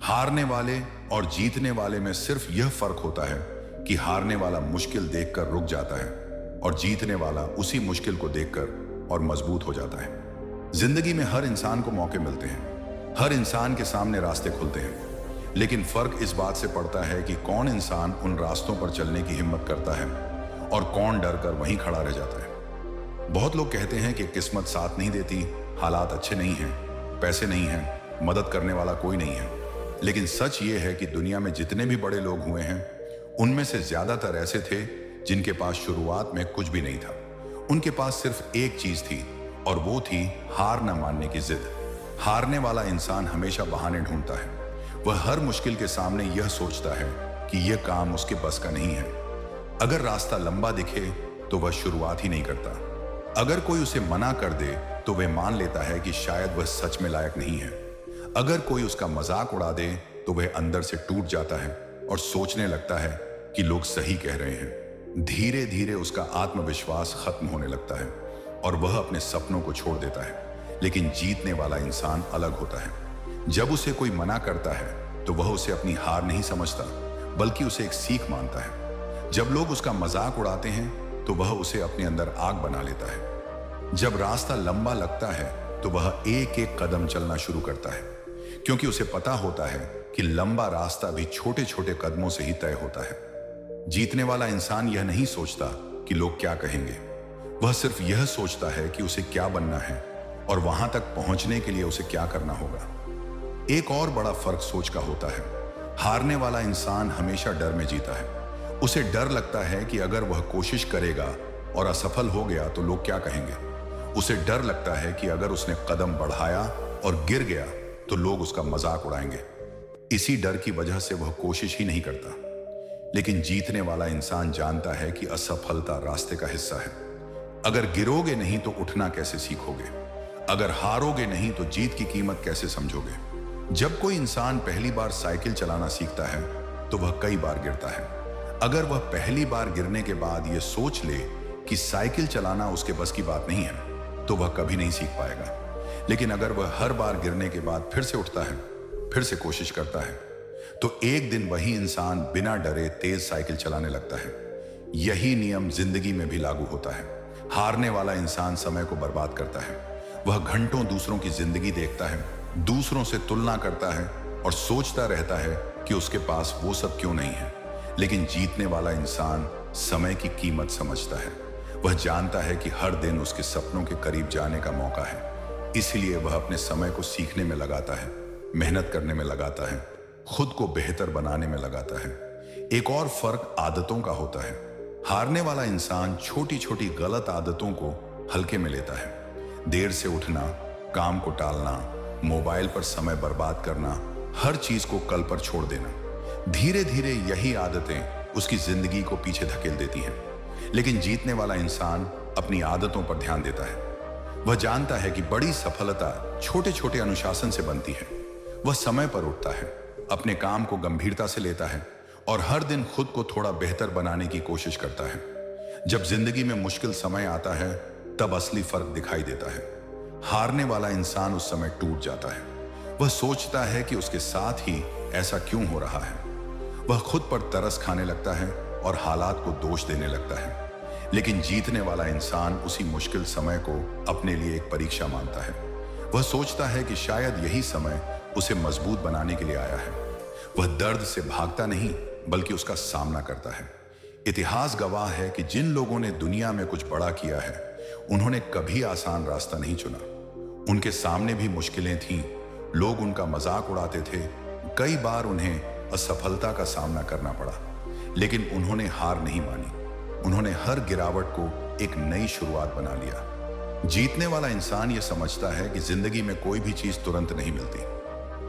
हारने वाले और जीतने वाले में सिर्फ यह फर्क होता है कि हारने वाला मुश्किल देखकर रुक जाता है और जीतने वाला उसी मुश्किल को देखकर और मजबूत हो जाता है। जिंदगी में हर इंसान को मौके मिलते हैं, हर इंसान के सामने रास्ते खुलते हैं, लेकिन फर्क इस बात से पड़ता है कि कौन इंसान उन रास्तों पर चलने की हिम्मत करता है और कौन डर कर वहीं खड़ा रह जाता है। बहुत लोग कहते हैं कि किस्मत साथ नहीं देती, हालात अच्छे नहीं हैं, पैसे नहीं हैं, मदद करने वाला कोई नहीं है। लेकिन सच ये है कि दुनिया में जितने भी बड़े लोग हुए हैं, उनमें से ज्यादातर ऐसे थे जिनके पास शुरुआत में कुछ भी नहीं था। उनके पास सिर्फ एक चीज थी और वो थी हार न मानने की जिद। हारने वाला इंसान हमेशा बहाने ढूंढता है। वह हर मुश्किल के सामने यह सोचता है कि यह काम उसके बस का नहीं है। अगर रास्ता लंबा दिखे तो वह शुरुआत ही नहीं करता। अगर कोई उसे मना कर दे तो वह मान लेता है कि शायद वह सच में लायक नहीं है। अगर कोई उसका मजाक उड़ा दे तो वह अंदर से टूट जाता है और सोचने लगता है कि लोग सही कह रहे हैं। धीरे धीरे उसका आत्मविश्वास खत्म होने लगता है और वह अपने सपनों को छोड़ देता है। लेकिन जीतने वाला इंसान अलग होता है। जब उसे कोई मना करता है तो वह उसे अपनी हार नहीं समझता, बल्कि उसे एक सीख मानता है। जब लोग उसका मजाक उड़ाते हैं तो वह उसे अपने अंदर आग बना लेता है। जब रास्ता लंबा लगता है तो वह एक एक कदम चलना शुरू करता है, क्योंकि उसे पता होता है कि लंबा रास्ता भी छोटे छोटे कदमों से ही तय होता है। जीतने वाला इंसान यह नहीं सोचता कि लोग क्या कहेंगे, वह सिर्फ यह सोचता है कि उसे क्या बनना है और वहां तक पहुंचने के लिए उसे क्या करना होगा। एक और बड़ा फर्क सोच का होता है। हारने वाला इंसान हमेशा डर में जीता है। उसे डर लगता है कि अगर वह कोशिश करेगा और असफल हो गया तो लोग क्या कहेंगे। उसे डर लगता है कि अगर उसने कदम बढ़ाया और गिर गया तो लोग उसका मजाक उड़ाएंगे। इसी डर की वजह से वह कोशिश ही नहीं करता। लेकिन जीतने वाला इंसान जानता है कि असफलता रास्ते का हिस्सा है। अगर गिरोगे नहीं तो उठना कैसे सीखोगे, अगर हारोगे नहीं तो जीत की कीमत कैसे समझोगे। जब कोई इंसान पहली बार साइकिल चलाना सीखता है तो वह कई बार गिरता है। अगर वह पहली बार गिरने के बाद यह सोच ले कि साइकिल चलाना उसके बस की बात नहीं है तो वह कभी नहीं सीख पाएगा। लेकिन अगर वह हर बार गिरने के बाद फिर से उठता है, फिर से कोशिश करता है, तो एक दिन वही इंसान बिना डरे तेज साइकिल चलाने लगता है। यही नियम जिंदगी में भी लागू होता है। हारने वाला इंसान समय को बर्बाद करता है। वह घंटों दूसरों की जिंदगी देखता है, दूसरों से तुलना करता है और सोचता रहता है कि उसके पास वो सब क्यों नहीं है। लेकिन जीतने वाला इंसान समय की कीमत समझता है। वह जानता है कि हर दिन उसके सपनों के करीब जाने का मौका है। इसलिए वह अपने समय को सीखने में लगाता है, मेहनत करने में लगाता है, खुद को बेहतर बनाने में लगाता है। एक और फर्क आदतों का होता है। हारने वाला इंसान छोटी छोटी गलत आदतों को हल्के में लेता है। देर से उठना, काम को टालना, मोबाइल पर समय बर्बाद करना, हर चीज को कल पर छोड़ देना। धीरे धीरे यही आदतें उसकी जिंदगी को पीछे धकेल देती हैं। लेकिन जीतने वाला इंसान अपनी आदतों पर ध्यान देता है। वह जानता है कि बड़ी सफलता छोटे छोटे अनुशासन से बनती है। वह समय पर उठता है, अपने काम को गंभीरता से लेता है और हर दिन खुद को थोड़ा बेहतर बनाने की कोशिश करता है। जब जिंदगी में मुश्किल समय आता है तब असली फर्क दिखाई देता है। हारने वाला इंसान उस समय टूट जाता है। वह सोचता है कि उसके साथ ही ऐसा क्यों हो रहा है। वह खुद पर तरस खाने लगता है और हालात को दोष देने लगता है। लेकिन जीतने वाला इंसान उसी मुश्किल समय को अपने लिए एक परीक्षा मानता है। वह सोचता है कि शायद यही समय उसे मजबूत बनाने के लिए आया है। वह दर्द से भागता नहीं बल्कि उसका सामना करता है। इतिहास गवाह है कि जिन लोगों ने दुनिया में कुछ बड़ा किया है उन्होंने कभी आसान रास्ता नहीं चुना। उनके सामने भी मुश्किलें थीं, लोग उनका मजाक उड़ाते थे, कई बार उन्हें असफलता का सामना करना पड़ा, लेकिन उन्होंने हार नहीं मानी। उन्होंने हर गिरावट को एक नई शुरुआत बना लिया। जीतने वाला इंसान यह समझता है कि जिंदगी में कोई भी चीज तुरंत नहीं मिलती।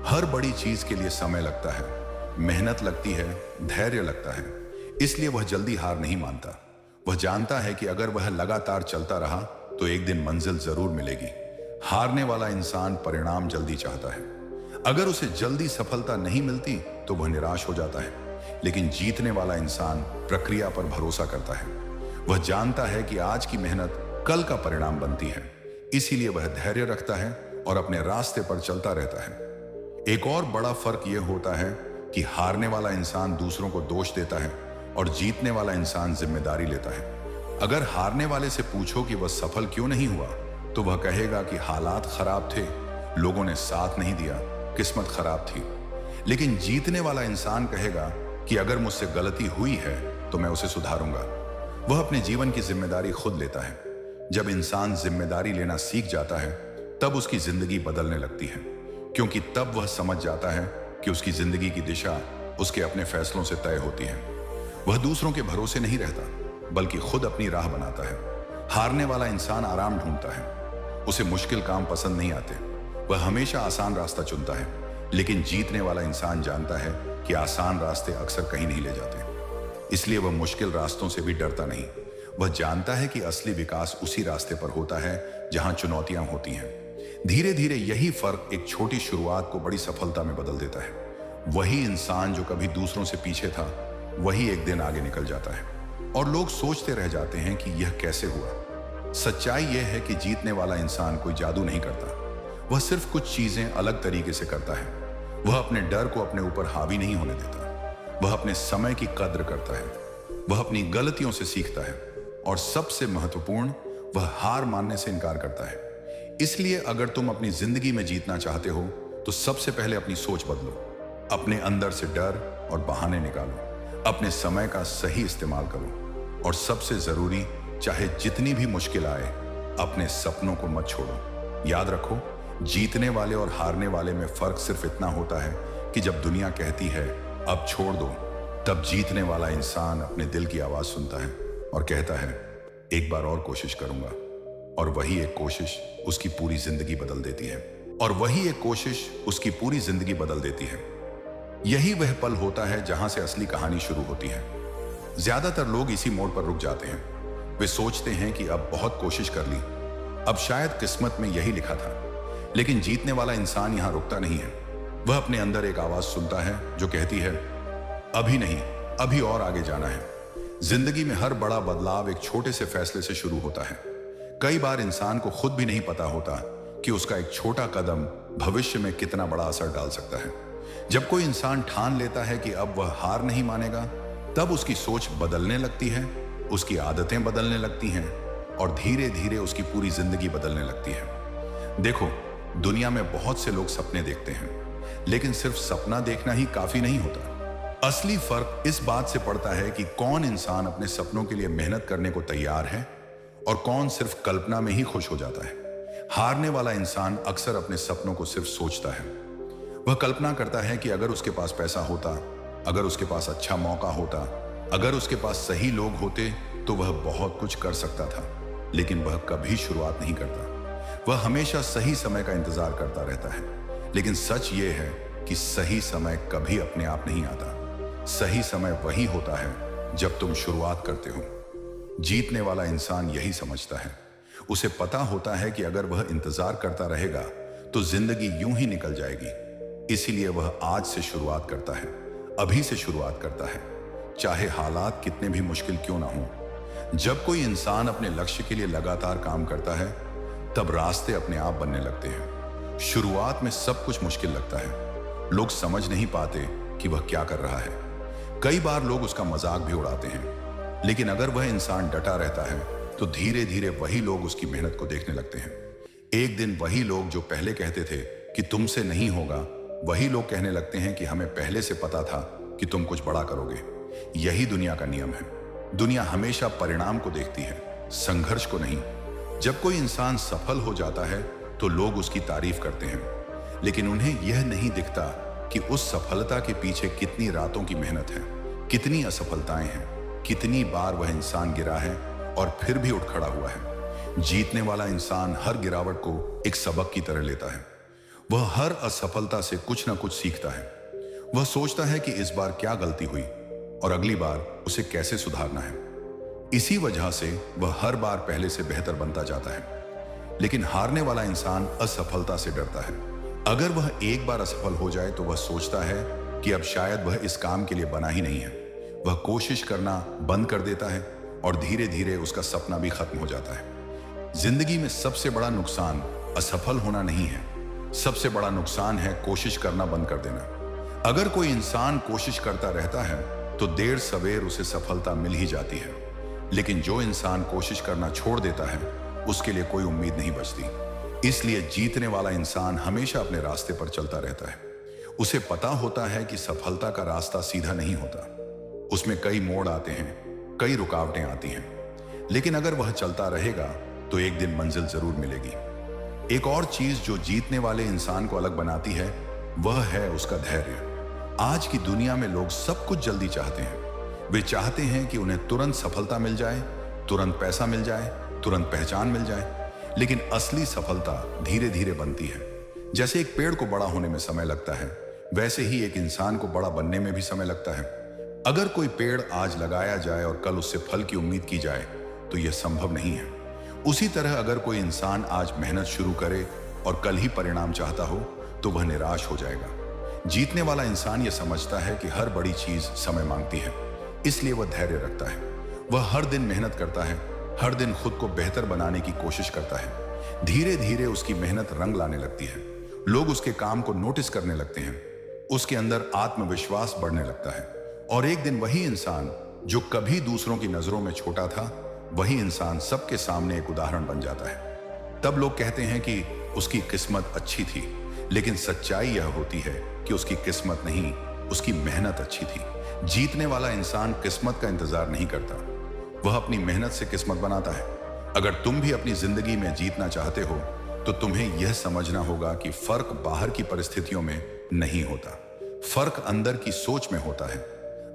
हर बड़ी चीज के लिए समय लगता है, मेहनत लगती है, धैर्य लगता है। इसलिए वह जल्दी हार नहीं मानता। वह जानता है कि अगर वह लगातार चलता रहा तो एक दिन मंजिल जरूर मिलेगी। हारने वाला इंसान परिणाम जल्दी चाहता है। अगर उसे जल्दी सफलता नहीं मिलती तो वह निराश हो जाता है। लेकिन जीतने वाला इंसान प्रक्रिया पर भरोसा करता है। वह जानता है कि आज की मेहनत कल का परिणाम बनती है। इसीलिए वह धैर्य रखता है और अपने रास्ते पर चलता रहता है। एक और बड़ा फर्क यह होता है कि हारने वाला इंसान दूसरों को दोष देता है और जीतने वाला इंसान जिम्मेदारी लेता है। अगर हारने वाले से पूछो कि वह सफल क्यों नहीं हुआ, तो वह कहेगा कि हालात खराब थे, लोगों ने साथ नहीं दिया, किस्मत खराब थी। लेकिन जीतने वाला इंसान कहेगा कि अगर मुझसे गलती हुई है तो मैं उसे सुधारूंगा। वह अपने जीवन की जिम्मेदारी खुद लेता है। जब इंसान जिम्मेदारी लेना सीख जाता है, तब उसकी जिंदगी बदलने लगती है, क्योंकि तब वह समझ जाता है कि उसकी जिंदगी की दिशा उसके अपने फैसलों से तय होती है। वह दूसरों के भरोसे नहीं रहता, बल्कि खुद अपनी राह बनाता है। हारने वाला इंसान आराम ढूंढता है, उसे मुश्किल काम पसंद नहीं आते, वह हमेशा आसान रास्ता चुनता है। लेकिन जीतने वाला इंसान जानता है कि आसान रास्ते अक्सर कहीं नहीं ले जाते, इसलिए वह मुश्किल रास्तों से भी डरता नहीं। वह जानता है कि असली विकास उसी रास्ते पर होता है जहां चुनौतियां होती हैं। धीरे धीरे यही फर्क एक छोटी शुरुआत को बड़ी सफलता में बदल देता है। वही इंसान जो कभी दूसरों से पीछे था, वही एक दिन आगे निकल जाता है और लोग सोचते रह जाते हैं कि यह कैसे हुआ। सच्चाई यह है कि जीतने वाला इंसान कोई जादू नहीं करता, वह सिर्फ कुछ चीजें अलग तरीके से करता है। वह अपने डर को अपने ऊपर हावी नहीं होने देता, वह अपने समय की कद्र करता है, वह अपनी गलतियों से सीखता है और सबसे महत्वपूर्ण, वह हार मानने से इनकार करता है। इसलिए अगर तुम अपनी जिंदगी में जीतना चाहते हो तो सबसे पहले अपनी सोच बदलो, अपने अंदर से डर और बहाने निकालो, अपने समय का सही इस्तेमाल करो और सबसे जरूरी, चाहे जितनी भी मुश्किल आए, अपने सपनों को मत छोड़ो। याद रखो, जीतने वाले और हारने वाले में फर्क सिर्फ इतना होता है कि जब दुनिया कहती है अब छोड़ दो, तब जीतने वाला इंसान अपने दिल की आवाज सुनता है और कहता है एक बार और कोशिश करूंगा। और वही एक कोशिश उसकी पूरी जिंदगी बदल देती है। और वही एक कोशिश उसकी पूरी जिंदगी बदल देती है। यही वह पल होता है जहां से असली कहानी शुरू होती है। ज्यादातर लोग इसी मोड़ पर रुक जाते हैं। वे सोचते हैं कि अब बहुत कोशिश कर ली, अब शायद किस्मत में यही लिखा था। लेकिन जीतने वाला इंसान यहां रुकता नहीं है। वह अपने अंदर एक आवाज सुनता है जो कहती है अभी नहीं, अभी और आगे जाना है। जिंदगी में हर बड़ा बदलाव एक छोटे से फैसले से शुरू होता है। कई बार इंसान को खुद भी नहीं पता होता कि उसका एक छोटा कदम भविष्य में कितना बड़ा असर डाल सकता है। जब कोई इंसान ठान लेता है कि अब वह हार नहीं मानेगा, तब उसकी सोच बदलने लगती है, उसकी आदतें बदलने लगती हैं और धीरे धीरे उसकी पूरी जिंदगी बदलने लगती है। देखो, दुनिया में बहुत से लोग सपने देखते हैं, लेकिन सिर्फ सपना देखना ही काफी नहीं होता। असली फर्क इस बात से पड़ता है कि कौन इंसान अपने सपनों के लिए मेहनत करने को तैयार है और कौन सिर्फ कल्पना में ही खुश हो जाता है। हारने वाला इंसान अक्सर अपने सपनों को सिर्फ सोचता है। वह कल्पना करता है कि अगर उसके पास पैसा होता, अगर उसके पास अच्छा मौका होता, अगर उसके पास सही लोग होते, तो वह बहुत कुछ कर सकता था। लेकिन वह कभी शुरुआत नहीं करता। वह हमेशा सही समय का इंतजार करता रहता है। लेकिन सच यह है कि सही समय कभी अपने आप नहीं आता। सही समय वही होता है जब तुम शुरुआत करते हो। जीतने वाला इंसान यही समझता है। उसे पता होता है कि अगर वह इंतजार करता रहेगा तो जिंदगी यूं ही निकल जाएगी। इसीलिए वह आज से शुरुआत करता है, अभी से शुरुआत करता है, चाहे हालात कितने भी मुश्किल क्यों ना हो। जब कोई इंसान अपने लक्ष्य के लिए लगातार काम करता है, तब रास्ते अपने आप बनने लगते हैं। शुरुआत में सब कुछ मुश्किल लगता है। लोग समझ नहीं पाते कि वह क्या कर रहा है। कई बार लोग उसका मजाक भी उड़ाते हैं। लेकिन अगर वह इंसान डटा रहता है, तो धीरे धीरे वही लोग उसकी मेहनत को देखने लगते हैं। एक दिन वही लोग जो पहले कहते थे कि तुमसे नहीं होगा, वही लोग कहने लगते हैं कि हमें पहले से पता था कि तुम कुछ बड़ा करोगे। यही दुनिया का नियम है। दुनिया हमेशा परिणाम को देखती है, संघर्ष को नहीं। जब कोई इंसान सफल हो जाता है तो लोग उसकी तारीफ करते हैं, लेकिन उन्हें यह नहीं दिखता कि उस सफलता के पीछे कितनी रातों की मेहनत है, कितनी असफलताएं हैं, कितनी बार वह इंसान गिरा है और फिर भी उठ खड़ा हुआ है। जीतने वाला इंसान हर गिरावट को एक सबक की तरह लेता है। वह हर असफलता से कुछ ना कुछ सीखता है। वह सोचता है कि इस बार क्या गलती हुई और अगली बार उसे कैसे सुधारना है। इसी वजह से वह हर बार पहले से बेहतर बनता जाता है। लेकिन हारने वाला इंसान असफलता से डरता है। अगर वह एक बार असफल हो जाए तो वह सोचता है कि अब शायद वह इस काम के लिए बना ही नहीं है। वह कोशिश करना बंद कर देता है और धीरे धीरे उसका सपना भी खत्म हो जाता है। जिंदगी में सबसे बड़ा नुकसान असफल होना नहीं है, सबसे बड़ा नुकसान है कोशिश करना बंद कर देना। अगर कोई इंसान कोशिश करता रहता है तो देर सवेर उसे सफलता मिल ही जाती है, लेकिन जो इंसान कोशिश करना छोड़ देता है उसके लिए कोई उम्मीद नहीं बचती। इसलिए जीतने वाला इंसान हमेशा अपने रास्ते पर चलता रहता है। उसे पता होता है कि सफलता का रास्ता सीधा नहीं होता, उसमें कई मोड़ आते हैं, कई रुकावटें आती हैं, लेकिन अगर वह चलता रहेगा तो एक दिन मंजिल जरूर मिलेगी। एक और चीज जो जीतने वाले इंसान को अलग बनाती है वह है उसका धैर्य। आज की दुनिया में लोग सब कुछ जल्दी चाहते हैं। वे चाहते हैं कि उन्हें तुरंत सफलता मिल जाए, तुरंत पैसा मिल जाए, तुरंत पहचान मिल जाए, लेकिन असली सफलता धीरे धीरे बनती है। जैसे एक पेड़ को बड़ा होने में समय लगता है, वैसे ही एक इंसान को बड़ा बनने में भी समय लगता है। अगर कोई पेड़ आज लगाया जाए और कल उससे फल की उम्मीद की जाए तो यह संभव नहीं है। उसी तरह अगर कोई इंसान आज मेहनत शुरू करे और कल ही परिणाम चाहता हो तो वह निराश हो जाएगा। जीतने वाला इंसान यह समझता है कि हर बड़ी चीज समय मांगती है, इसलिए वह धैर्य रखता है। वह हर दिन मेहनत करता है, हर दिन खुद को बेहतर बनाने की कोशिश करता है। धीरे धीरे उसकी मेहनत रंग लाने लगती है। लोग उसके काम को नोटिस करने लगते हैं, उसके अंदर आत्मविश्वास बढ़ने लगता है, और एक दिन वही इंसान जो कभी दूसरों की नजरों में छोटा था, वही इंसान सबके सामने एक उदाहरण बन जाता है। तब लोग कहते हैं कि उसकी किस्मत अच्छी थी, लेकिन सच्चाई यह होती है कि उसकी किस्मत नहीं, उसकी मेहनत अच्छी थी। जीतने वाला इंसान किस्मत का इंतजार नहीं करता, वह अपनी मेहनत से किस्मत बनाता है। अगर तुम भी अपनी जिंदगी में जीतना चाहते हो तो तुम्हें यह समझना होगा कि फर्क बाहर की परिस्थितियों में नहीं होता, फर्क अंदर की सोच में होता है।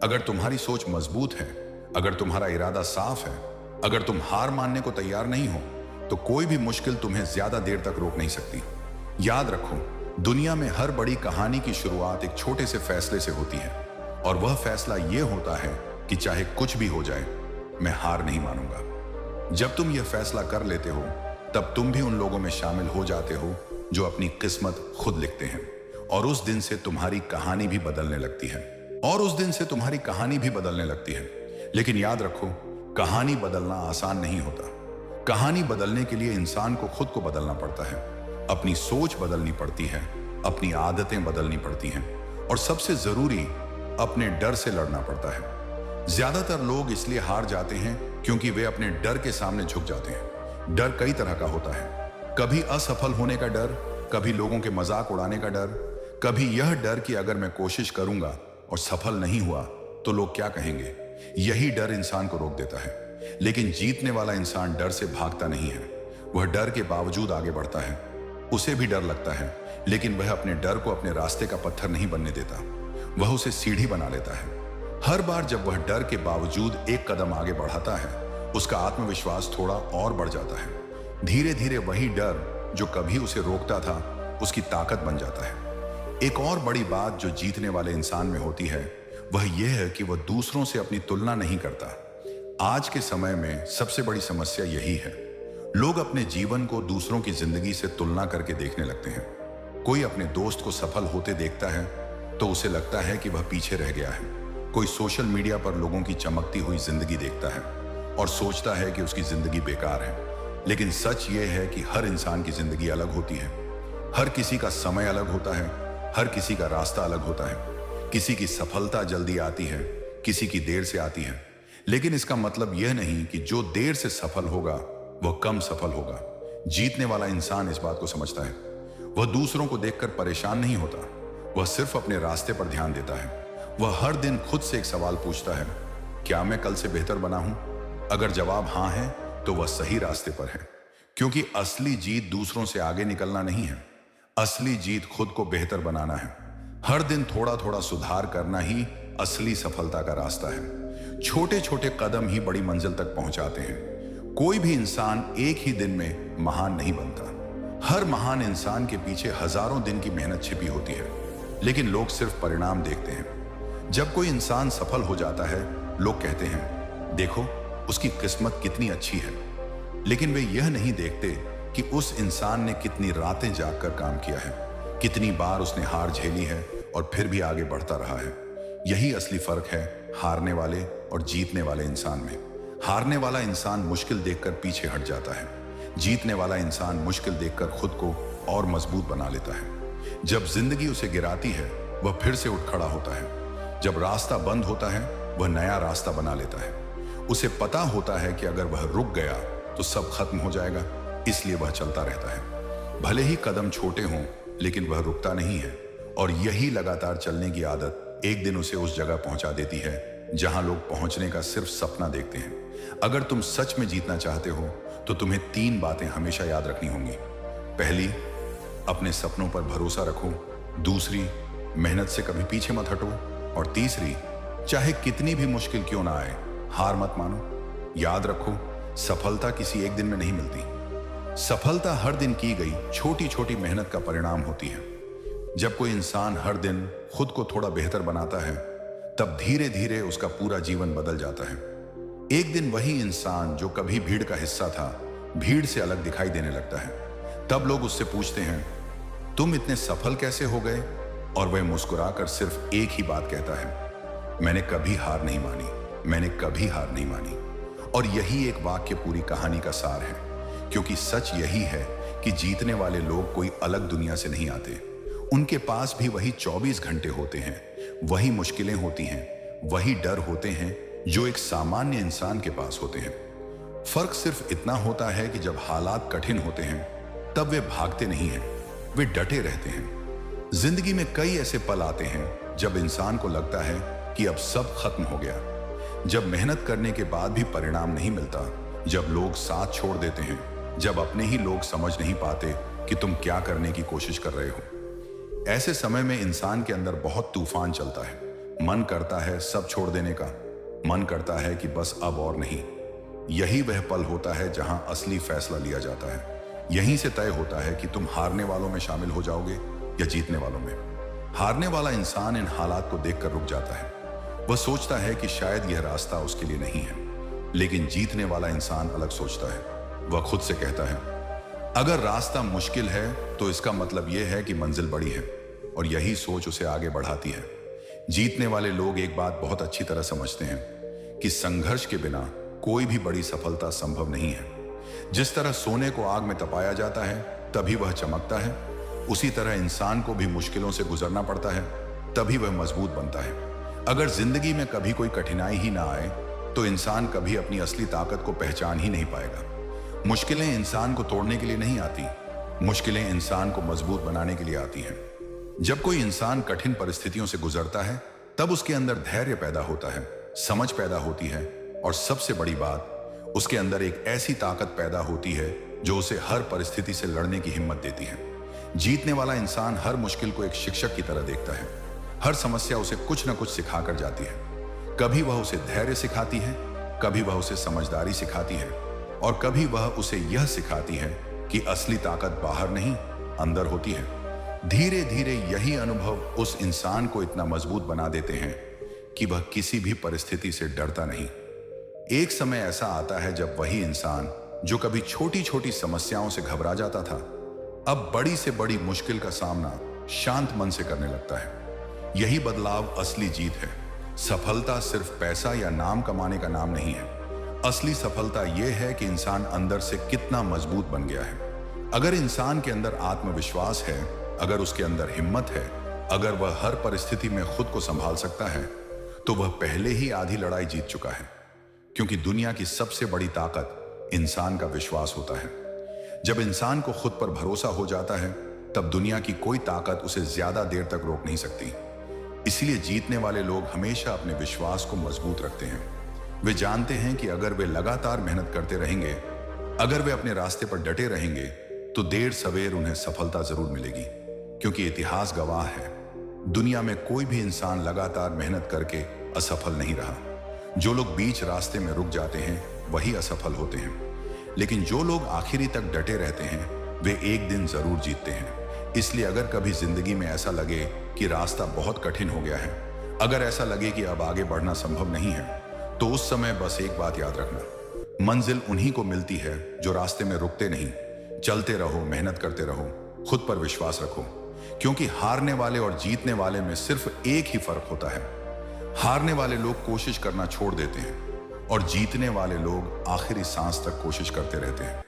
अगर तुम्हारी सोच मजबूत है, अगर तुम्हारा इरादा साफ है, अगर तुम हार मानने को तैयार नहीं हो तो कोई भी मुश्किल तुम्हें ज्यादा देर तक रोक नहीं सकती। याद रखो, दुनिया में हर बड़ी कहानी की शुरुआत एक छोटे से फैसले से होती है, और वह फैसला यह होता है कि चाहे कुछ भी हो जाए, मैं हार नहीं मानूंगा। जब तुम यह फैसला कर लेते हो तब तुम भी उन लोगों में शामिल हो जाते हो जो अपनी किस्मत खुद लिखते हैं, और उस दिन से तुम्हारी कहानी भी बदलने लगती है। लेकिन याद रखो, कहानी बदलना आसान नहीं होता। कहानी बदलने के लिए इंसान को खुद को बदलना पड़ता है, अपनी सोच बदलनी पड़ती है, अपनी आदतें बदलनी पड़ती हैं, और सबसे जरूरी अपने डर से लड़ना पड़ता है। ज्यादातर लोग इसलिए हार जाते हैं क्योंकि वे अपने डर के सामने झुक जाते हैं। डर कई तरह का होता है, कभी असफल होने का डर, कभी लोगों के मजाक उड़ाने का डर, कभी यह डर कि अगर मैं कोशिश करूंगा और सफल नहीं हुआ तो लोग क्या कहेंगे। यही डर इंसान को रोक देता है। लेकिन जीतने वाला इंसान डर से भागता नहीं है, वह डर के बावजूद आगे बढ़ता है। उसे भी डर लगता है, लेकिन वह अपने डर को अपने रास्ते का पत्थर नहीं बनने देता, वह उसे सीढ़ी बना लेता है। हर बार जब वह डर के बावजूद एक कदम आगे बढ़ाता है, उसका आत्मविश्वास थोड़ा और बढ़ जाता है। धीरे धीरे वही डर जो कभी उसे रोकता था, उसकी ताकत बन जाता है। एक और बड़ी बात जो जीतने वाले इंसान में होती है वह यह है कि वह दूसरों से अपनी तुलना नहीं करता। आज के समय में सबसे बड़ी समस्या यही है, लोग अपने जीवन को दूसरों की जिंदगी से तुलना करके देखने लगते हैं। कोई अपने दोस्त को सफल होते देखता है तो उसे लगता है कि वह पीछे रह गया है। कोई सोशल मीडिया पर लोगों की चमकती हुई जिंदगी देखता है और सोचता है कि उसकी जिंदगी बेकार है। लेकिन सच यह है कि हर इंसान की जिंदगी अलग होती है। हर किसी का समय अलग होता है, हर किसी का रास्ता अलग होता है। किसी की सफलता जल्दी आती है, किसी की देर से आती है। लेकिन इसका मतलब यह नहीं कि जो देर से सफल होगा वह कम सफल होगा। जीतने वाला इंसान इस बात को समझता है। वह दूसरों को देखकर परेशान नहीं होता, वह सिर्फ अपने रास्ते पर ध्यान देता है। वह हर दिन खुद से एक सवाल पूछता है, क्या मैं कल से बेहतर बना हूं? अगर जवाब हां है तो वह सही रास्ते पर है, क्योंकि असली जीत दूसरों से आगे निकलना नहीं है, असली जीत खुद को बेहतर बनाना है। हर दिन थोड़ा थोड़ा सुधार करना ही असली सफलता का रास्ता है। छोटे छोटे कदम ही बड़ी मंजिल तक पहुंचाते हैं। कोई भी इंसान एक ही दिन में महान नहीं बनता। हर महान इंसान के पीछे हजारों दिन की मेहनत छिपी होती है, लेकिन लोग सिर्फ परिणाम देखते हैं। जब कोई इंसान सफल हो जाता है, लोग कहते हैं, देखो उसकी किस्मत कितनी अच्छी है। लेकिन वे यह नहीं देखते कि उस इंसान ने कितनी रातें जागकर काम किया है, कितनी बार उसने हार झेली है और फिर भी आगे बढ़ता रहा है। यही असली फर्क है हारने वाले और जीतने वाले इंसान में। हारने वाला इंसान मुश्किल देखकर पीछे हट जाता है, जीतने वाला इंसान मुश्किल देखकर खुद को और मजबूत बना लेता है। जब जिंदगी उसे गिराती है वह फिर से उठ खड़ा होता है। जब रास्ता बंद होता है वह नया रास्ता बना लेता है। उसे पता होता है कि अगर वह रुक गया तो सब खत्म हो जाएगा, इसलिए वह चलता रहता है। भले ही कदम छोटे हों लेकिन वह रुकता नहीं है, और यही लगातार चलने की आदत एक दिन उसे उस जगह पहुंचा देती है जहां लोग पहुंचने का सिर्फ सपना देखते हैं। अगर तुम सच में जीतना चाहते हो तो तुम्हें 3 बातें हमेशा याद रखनी होंगी। पहली, अपने सपनों पर भरोसा रखो। दूसरी, मेहनत से कभी पीछे मत हटो। और तीसरी, चाहे कितनी भी मुश्किल क्यों ना आए, हार मत मानो। याद रखो, सफलता किसी एक दिन में नहीं मिलती। सफलता हर दिन की गई छोटी छोटी मेहनत का परिणाम होती है। जब कोई इंसान हर दिन खुद को थोड़ा बेहतर बनाता है तब धीरे धीरे उसका पूरा जीवन बदल जाता है। एक दिन वही इंसान जो कभी भीड़ का हिस्सा था भीड़ से अलग दिखाई देने लगता है। तब लोग उससे पूछते हैं, तुम इतने सफल कैसे हो गए? और वह मुस्कुराकर सिर्फ एक ही बात कहता है, मैंने कभी हार नहीं मानी, मैंने कभी हार नहीं मानी। और यही एक वाक्य पूरी कहानी का सार है, क्योंकि सच यही है कि जीतने वाले लोग कोई अलग दुनिया से नहीं आते। उनके पास भी वही 24 घंटे होते हैं, वही मुश्किलें होती हैं, वही डर होते हैं जो एक सामान्य इंसान के पास होते हैं। फर्क सिर्फ इतना होता है कि जब हालात कठिन होते हैं तब वे भागते नहीं हैं, वे डटे रहते हैं। जिंदगी में कई ऐसे पल आते हैं जब इंसान को लगता है कि अब सब खत्म हो गया, जब मेहनत करने के बाद भी परिणाम नहीं मिलता, जब लोग साथ छोड़ देते हैं, जब अपने ही लोग समझ नहीं पाते कि तुम क्या करने की कोशिश कर रहे हो। ऐसे समय में इंसान के अंदर बहुत तूफान चलता है। मन करता है सब छोड़ देने का, मन करता है कि बस अब और नहीं। यही वह पल होता है जहां असली फैसला लिया जाता है। यहीं से तय होता है कि तुम हारने वालों में शामिल हो जाओगे या जीतने वालों में। हारने वाला इंसान इन हालात को देखकर रुक जाता है। वह सोचता है कि शायद यह रास्ता उसके लिए नहीं है। लेकिन जीतने वाला इंसान अलग सोचता है। वह खुद से कहता है, अगर रास्ता मुश्किल है तो इसका मतलब यह है कि मंजिल बड़ी है, और यही सोच उसे आगे बढ़ाती है। जीतने वाले लोग एक बात बहुत अच्छी तरह समझते हैं कि संघर्ष के बिना कोई भी बड़ी सफलता संभव नहीं है। जिस तरह सोने को आग में तपाया जाता है तभी वह चमकता है, उसी तरह इंसान को भी मुश्किलों से गुजरना पड़ता है, तभी वह मजबूत बनता है। अगर जिंदगी में कभी कोई कठिनाई ही ना आए तो इंसान कभी अपनी असली ताकत को पहचान ही नहीं पाएगा। मुश्किलें इंसान को तोड़ने के लिए नहीं आती, मुश्किलें इंसान को मजबूत बनाने के लिए आती हैं। जब कोई इंसान कठिन परिस्थितियों से गुजरता है तब उसके अंदर धैर्य पैदा होता है, समझ पैदा होती है, और सबसे बड़ी बात, उसके अंदर एक ऐसी ताकत पैदा होती है जो उसे हर परिस्थिति से लड़ने की हिम्मत देती है। जीतने वाला इंसान हर मुश्किल को एक शिक्षक की तरह देखता है। हर समस्या उसे कुछ न कुछ सिखा कर जाती है। कभी वह उसे धैर्य सिखाती है, कभी वह उसे समझदारी सिखाती है, और कभी वह उसे यह सिखाती है कि असली ताकत बाहर नहीं, अंदर होती है। धीरे धीरे यही अनुभव उस इंसान को इतना मजबूत बना देते हैं कि वह किसी भी परिस्थिति से डरता नहीं। एक समय ऐसा आता है जब वही इंसान जो कभी छोटी छोटी समस्याओं से घबरा जाता था, अब बड़ी से बड़ी मुश्किल का सामना शांत मन से करने लगता है। यही बदलाव असली जीत है। सफलता सिर्फ पैसा या नाम कमाने का नाम नहीं है। असली सफलता यह है कि इंसान अंदर से कितना मजबूत बन गया है। अगर इंसान के अंदर आत्मविश्वास है, अगर उसके अंदर हिम्मत है, अगर वह हर परिस्थिति में खुद को संभाल सकता है, तो वह पहले ही आधी लड़ाई जीत चुका है। क्योंकि दुनिया की सबसे बड़ी ताकत इंसान का विश्वास होता है। जब इंसान को खुद पर भरोसा हो जाता है तब दुनिया की कोई ताकत उसे ज्यादा देर तक रोक नहीं सकती। इसलिए जीतने वाले लोग हमेशा अपने विश्वास को मजबूत रखते हैं। वे जानते हैं कि अगर वे लगातार मेहनत करते रहेंगे, अगर वे अपने रास्ते पर डटे रहेंगे, तो देर सवेर उन्हें सफलता जरूर मिलेगी। क्योंकि इतिहास गवाह है, दुनिया में कोई भी इंसान लगातार मेहनत करके असफल नहीं रहा। जो लोग बीच रास्ते में रुक जाते हैं वही असफल होते हैं। लेकिन जो लोग आखिरी तक डटे रहते हैं वे एक दिन जरूर जीतते हैं। इसलिए अगर कभी जिंदगी में ऐसा लगे कि रास्ता बहुत कठिन हो गया है, अगर ऐसा लगे कि अब आगे बढ़ना संभव नहीं है, तो उस समय बस एक बात याद रखना, मंजिल उन्हीं को मिलती है जो रास्ते में रुकते नहीं। चलते रहो, मेहनत करते रहो, खुद पर विश्वास रखो। क्योंकि हारने वाले और जीतने वाले में सिर्फ एक ही फर्क होता है। हारने वाले लोग कोशिश करना छोड़ देते हैं और जीतने वाले लोग आखिरी सांस तक कोशिश करते रहते हैं।